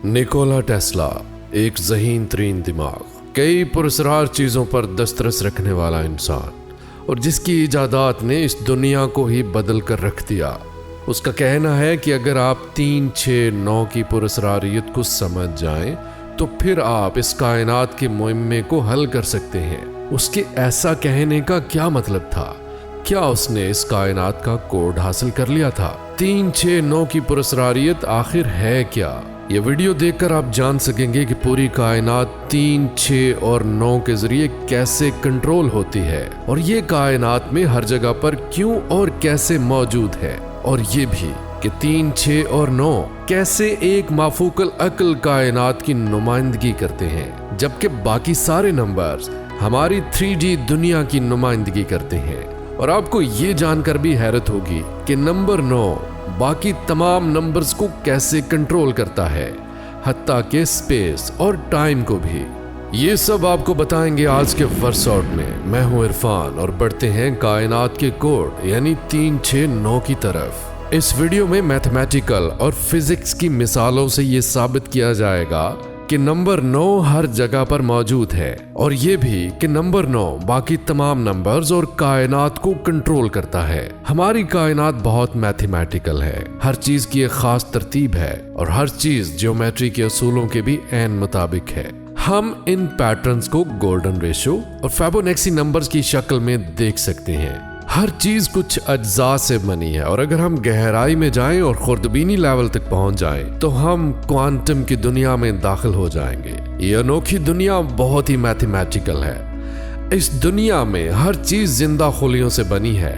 Nikola Tesla एक ज़हीन तरीन दिमाग, कई पुरस्कार चीज़ों पर दस्तरस रखने वाला इंसान और जिसकी इजादात ने इस दुनिया को ही बदल कर रख दिया। उसका कहना है कि अगर आप 3, 6, 9 की पुरस्कारियत को समझ जाएं तो फिर आप इस कायनात के मुहिम्मे को हल कर सकते हैं। उसके ऐसा कहने का क्या मतलब था? क्या उसने इस कायनात का कोड हासिल कर लिया था? 3, 6, 9 की पुरस्कारियत आखिर है क्या? ये वीडियो देखकर आप जान सकेंगे कि पूरी कायनात 3, 6 और 9 के जरिए कैसे कंट्रोल होती है और ये कायनात में हर जगह पर क्यों और कैसे मौजूद है, और ये भी कि 3, 6 और 9 कैसे एक माफूकल अक्ल कायनात की नुमाइंदगी करते हैं, जबकि बाकी सारे नंबर्स हमारी 3D दुनिया की नुमाइंदगी करते हैं। और आपको ये जानकर भी हैरत होगी कि नंबर 9 बाकी तमाम नंबर्स को कैसे कंट्रोल करता है, हत्ता के स्पेस और टाइम को भी। ये सब आपको बताएंगे आज के वर्कआउट में। मैं हूं इरफान और बढ़ते हैं कायनात के कोड यानी 3, 6, 9 की तरफ। इस वीडियो में मैथमेटिकल और फिजिक्स की मिसालों से ये साबित किया जाएगा कि नंबर 9 हर जगह पर मौजूद है, और ये भी कि नंबर 9 बाकी तमाम नंबर्स और कायनात को कंट्रोल करता है। हमारी कायनात बहुत मैथमेटिकल है, हर चीज की एक खास तरतीब है और हर चीज ज्योमेट्री के असूलों के भी ऐन मुताबिक है। हम इन पैटर्न्स को गोल्डन रेशो और फिबोनाची नंबर्स की शक्ल में देख सकते हैं। हर चीज कुछ अज्जा से बनी है, और अगर हम गहराई में जाएं और खुर्दबीनी लेवल तक पहुंच जाएं तो हम क्वांटम की दुनिया में दाखिल हो जाएंगे। ये अनोखी दुनिया बहुत ही मैथमेटिकल है। इस दुनिया में हर चीज जिंदा खुलियों से बनी है।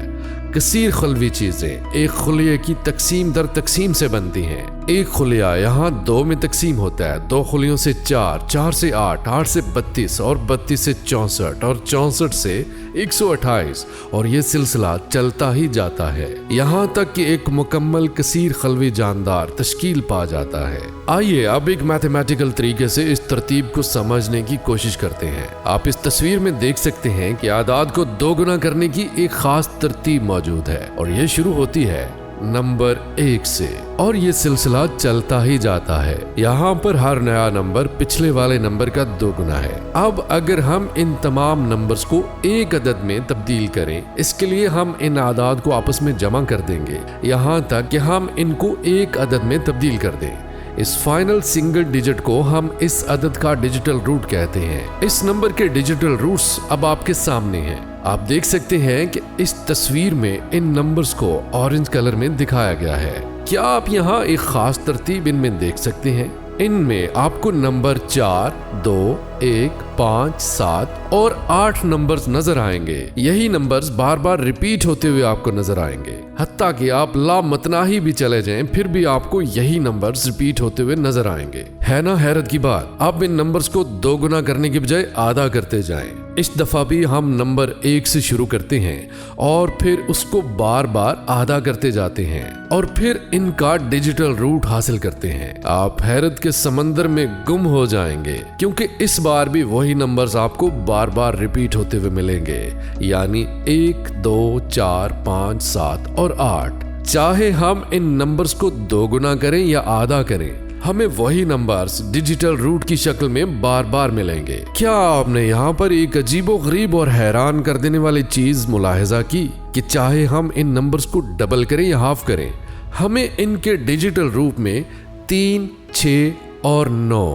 कसीर खलवी चीजें एक खुलिये की तकसीम दर तकसीम से बनती हैं। एक खुलिया यहाँ 2 में तकसीम होता है, 2 खुलियों से 4, 4 से 8, 8 से 32 और 32 से 64 और 64 से 128, और ये सिलसिला चलता ही जाता है यहाँ तक कि एक मुकम्मल कसीर खलवी जानदार तश्कील पा जाता है। आइए अब एक मैथमेटिकल तरीके से इस तरतीब को समझने की कोशिश करते हैं। आप इस तस्वीर में देख सकते हैं कि आदाद को 2 गुना करने की एक खास तरतीब मौजूद है, और ये शुरू होती है नंबर 1 से और ये सिलसिला चलता ही जाता है। यहाँ पर हर नया नंबर पिछले वाले नंबर का 2 गुना है। अब अगर हम इन तमाम नंबर्स को एक अदद में तब्दील करें, इसके लिए हम इन आदाद को आपस में जमा कर देंगे यहाँ तक कि हम इनको एक अदद में तब्दील कर दें। इस फाइनल सिंगल डिजिट को हम इस अदद का डिजिटल रूट कहते हैं। इस नंबर के डिजिटल रूट्स अब आपके सामने हैं। आप देख सकते हैं कि इस तस्वीर में इन नंबर्स को ऑरेंज कलर में दिखाया गया है। क्या आप यहाँ एक खास तरतीब इनमें देख सकते हैं? इनमें आपको नंबर 4, 2, 1, 5, 7 और 8 नंबर्स नजर आएंगे। यही नंबर्स बार बार रिपीट होते हुए आपको नजर आएंगे। हत्ता कि आप लामतनाही भी चले जाएं फिर भी आपको यही नंबर्स रिपीट होते हुए नजर आएंगे। है ना हैरत की बात? अब इन नंबर्स को 2 गुना करने की बजाय आधा करते जाएं। इस दफा भी हम नंबर 1 से शुरू करते हैं और फिर उसको बार बार आधा करते जाते हैं और फिर इनका डिजिटल रूट हासिल करते हैं। आप हैरत के समंदर में गुम हो जाएंगे, क्योंकि इस बार भी वही नंबर्स आपको बार बार रिपीट होते हुए मिलेंगे, यानी 1, 2, 4, 5, 7 और 8। चाहे हम इन नंबर्स को 2 गुना करें या आधा करें, हमें वही नंबर्स डिजिटल रूट की शक्ल में बार बार मिलेंगे। क्या आपने यहाँ पर एक अजीबोगरीब और हैरान कर देने वाली चीज मुलाहिजा की कि चाहे हम इन नंबर्स को डबल करें या हाफ करें, हमें इनके डिजिटल रूप में 3, 6 और 9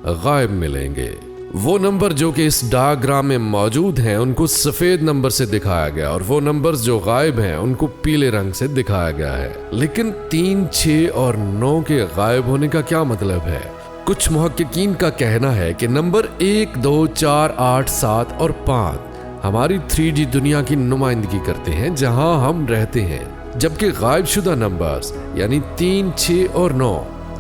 गायब मिलेंगे। वो नंबर जो कि इस डायग्राम में मौजूद हैं उनको सफेद नंबर से दिखाया गया, और वो नंबर्स जो गायब हैं उनको पीले रंग से दिखाया गया है। लेकिन 3, 6 और 9 के गायब होने का क्या मतलब है? कुछ मुहक्किकीन का कहना है कि नंबर 1, 2, 4, 8, 7 और 5 हमारी 3D दुनिया की नुमाइंदगी करते हैं जहां हम रहते हैं, जबकि गायब शुदा नंबर्स यानी 3, 6 और 9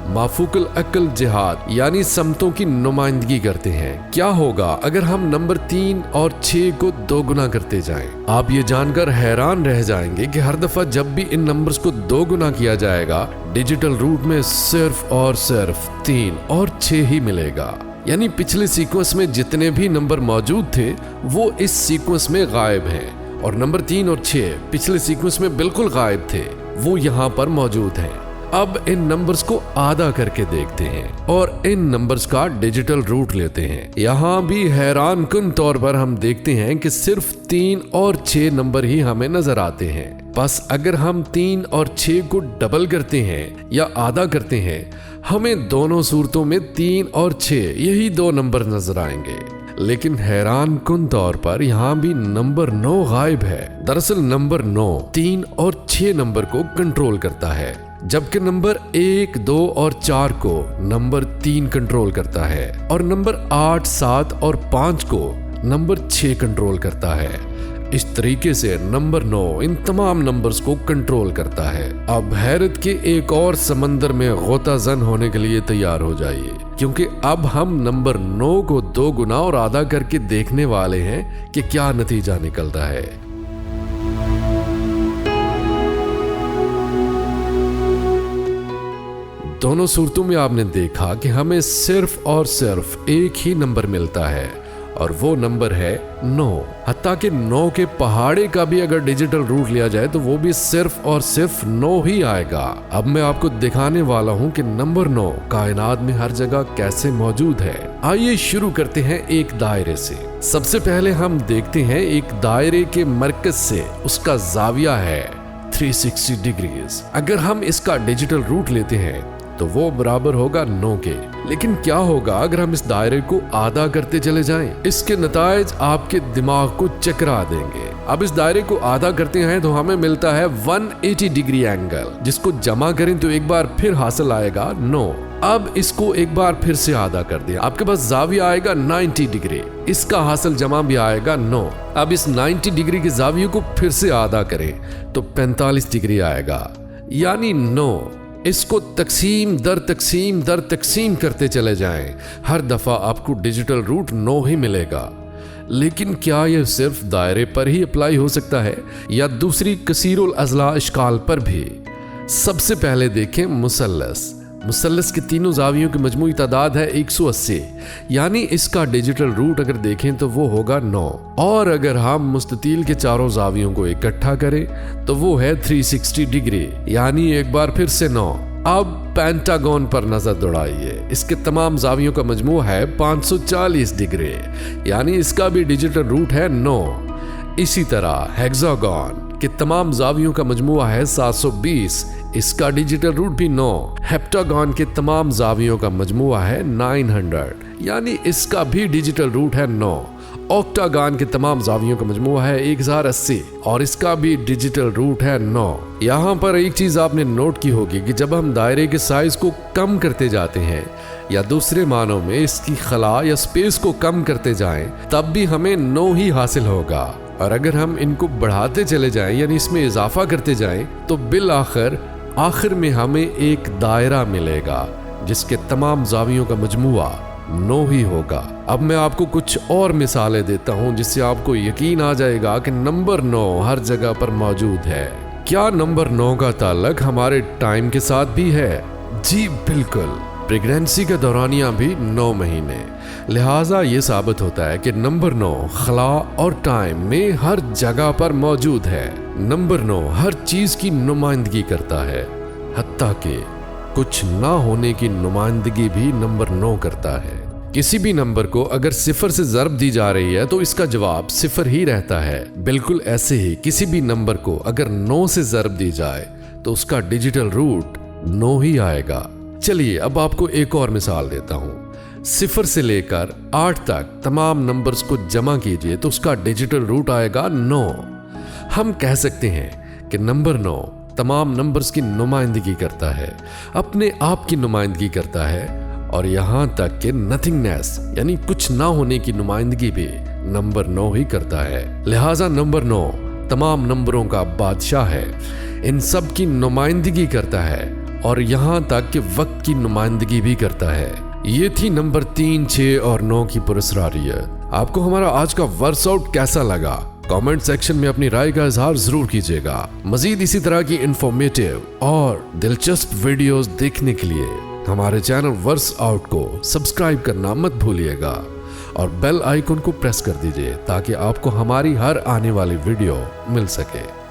माफूकल अक्ल जिहाद यानी समतों की नुमाइंदगी करते हैं। क्या होगा अगर हम नंबर 3 और 6 को 2 गुना करते जाएं? आप ये जानकर हैरान रह जाएंगे कि हर दफा जब भी इन नंबर्स को 2 गुना किया जाएगा, डिजिटल रूट में सिर्फ और सिर्फ 3 और 6 ही मिलेगा। यानी पिछले सीक्वेंस में जितने भी नंबर मौजूद थे वो इस सीक्वेंस में गायब हैं, और नंबर 3 और 6 पिछले सीक्वेंस में बिल्कुल गायब थे, वो यहाँ पर मौजूद हैं। अब इन नंबर्स को आधा करके देखते हैं और इन नंबर्स का डिजिटल रूट लेते हैं। यहाँ भी हैरान कुन तौर पर हम देखते हैं कि सिर्फ 3 और 6 नंबर ही हमें नजर आते हैं। बस अगर हम 3 और 6 को डबल करते हैं या आधा करते हैं, हमें दोनों सूरतों में 3 और 6 यही 2 नंबर नजर आएंगे। लेकिन हैरान कुन तौर पर यहाँ भी नंबर 9 गायब है। दरअसल नंबर 9 3 और 6 नंबर को कंट्रोल करता है, जबकि नंबर 1, 2 और 4 को नंबर 3 कंट्रोल करता है और नंबर 8, 7 और 5 को नंबर 6 कंट्रोल करता है। इस तरीके से नंबर 9 इन तमाम नंबर्स को कंट्रोल करता है। अब हैरत के एक और समंदर में गोताजन होने के लिए तैयार हो जाइए, क्योंकि अब हम नंबर 9 को 2 गुना और आधा करके देखने वाले हैं कि क्या नतीजा निकलता है। दोनों सूरतों में आपने देखा कि हमें सिर्फ और सिर्फ एक ही नंबर मिलता है और वो नंबर है 9। हत्ता कि 9 के पहाड़े का भी अगर डिजिटल रूट लिया जाए तो वो भी सिर्फ और सिर्फ 9 ही आएगा। अब मैं आपको दिखाने वाला हूँ कि नंबर 9 कायनात में हर जगह कैसे मौजूद है। आइए शुरू करते हैं एक दायरे से। सबसे पहले हम देखते हैं एक दायरे के मरकज से उसका जाविया है 360 डिग्रीज। अगर हम इसका डिजिटल रूट लेते हैं तो वो बराबर होगा 9 के। लेकिन क्या होगा अगर हम इस दायरे को आधा करते चले जाएं? इसके नतायज आपके दिमाग को चकरा देंगे। अब इस दायरे को आधा करते हैं तो हमें मिलता है 180 डिग्री एंगल, जिसको जमा करें तो एक बार फिर हासिल आएगा 9। अब इसको एक बार फिर से आधा कर दें, आपके पास जाविया आएगा 90 डिग्री, इसका हासिल जमा भी आएगा 9। अब इस 90 डिग्री के जाविये को फिर से आधा करें तो 45 डिग्री आएगा, यानी 9। इसको तकसीम दर तकसीम दर तकसीम करते चले जाएं, हर दफा आपको डिजिटल रूट 9 ही मिलेगा। लेकिन क्या यह सिर्फ दायरे पर ही अप्लाई हो सकता है या दूसरी कसीरुल अज़ला इश्काल पर भी? सबसे पहले देखें मुसल्लस। मुसल्लस के तीनों जावियों की मजमूई तादाद है 180, यानी इसका डिजिटल रूट अगर देखें तो वो होगा 9। और अगर हम मुस्ततील के चारों जावियों को इकट्ठा करें तो वो है 360 डिग्री, यानी एक बार फिर से 9। अब पेंटागन पर नजर दौड़ाइए, इसके तमाम जावियों का मजमू है 540 डिग्री, यानी इसका भी डिजिटल रूट है 9। इसी तरह हेक्सागन के तमाम जावियों का मजमुआ है 720, इसका डिजिटल रूट भी 9। हेप्टागन के तमाम जावियों का मजमुआ है 900, यानी इसका भी डिजिटल रूट है 9। ऑक्टागन के तमाम जावियों का मजमुआ है 1080 और इसका भी डिजिटल रूट है 9। यहाँ पर एक चीज आपने नोट की होगी कि जब हम दायरे के साइज को कम करते जाते हैं या दूसरे मानों में इसकी खला या स्पेस को कम करते जाएं, तब भी हमें 9 ही हासिल होगा। और अगर हम इनको बढ़ाते चले जाएं यानी इसमें इजाफा करते जाएं तो बिल आखिर में हमें एक दायरा मिलेगा जिसके तमाम जावियों का मजमुआ 9 ही होगा। अब मैं आपको कुछ और मिसालें देता हूं जिससे आपको यकीन आ जाएगा कि नंबर 9 हर जगह पर मौजूद है। क्या नंबर 9 का ताल्लुक हमारे टाइम के साथ भी है? जी बिल्कुल। प्रेगनेंसी का दौरानिया भी 9 महीने, लिहाजा ये साबित होता है कि नंबर 9 खला और टाइम में हर जगह पर मौजूद है। नंबर 9 हर चीज की नुमाइंदगी करता है, हत्ता कि कुछ ना होने की नुमाइंदगी भी नंबर 9 करता है। किसी भी नंबर को अगर 0 से ज़र्ब दी जा रही है तो इसका जवाब 0 ही रहता है। बिल्कुल ऐसे ही किसी भी नंबर को अगर 9 से ज़र्ब दी जाए तो उसका डिजिटल रूट 9 ही आएगा। चलिए अब आपको एक और मिसाल देता हूँ। 0 से लेकर 8 तक तमाम नंबर्स को जमा कीजिए तो उसका डिजिटल रूट आएगा 9। हम कह सकते हैं कि नंबर 9 तमाम नंबर्स की नुमाइंदगी करता है, अपने आप की नुमाइंदगी करता है, और यहाँ तक कि नथिंगनेस यानी कुछ ना होने की नुमाइंदगी भी नंबर 9 ही करता है। लिहाजा नंबर 9 तमाम नंबरों का बादशाह है, इन सब की नुमाइंदगी करता है और यहाँ तक कि वक्त की नुमाइंदगी भी करता है। ये थी नंबर 3, 6 और 9 की पुरस्कारियत। आपको हमारा आज का वर्स आउट कैसा लगा? कमेंट सेक्शन में अपनी राय का इजहार जरूर कीजिएगा। मजीद इसी तरह की इंफॉर्मेटिव और दिलचस्प वीडियोस देखने के लिए हमारे चैनल वर्स आउट को सब्सक्राइब करना मत भूलिएगा और बेल आइकन को प्रेस कर दीजिए ताकि आपको हमारी हर आने वाली वीडियो मिल सके।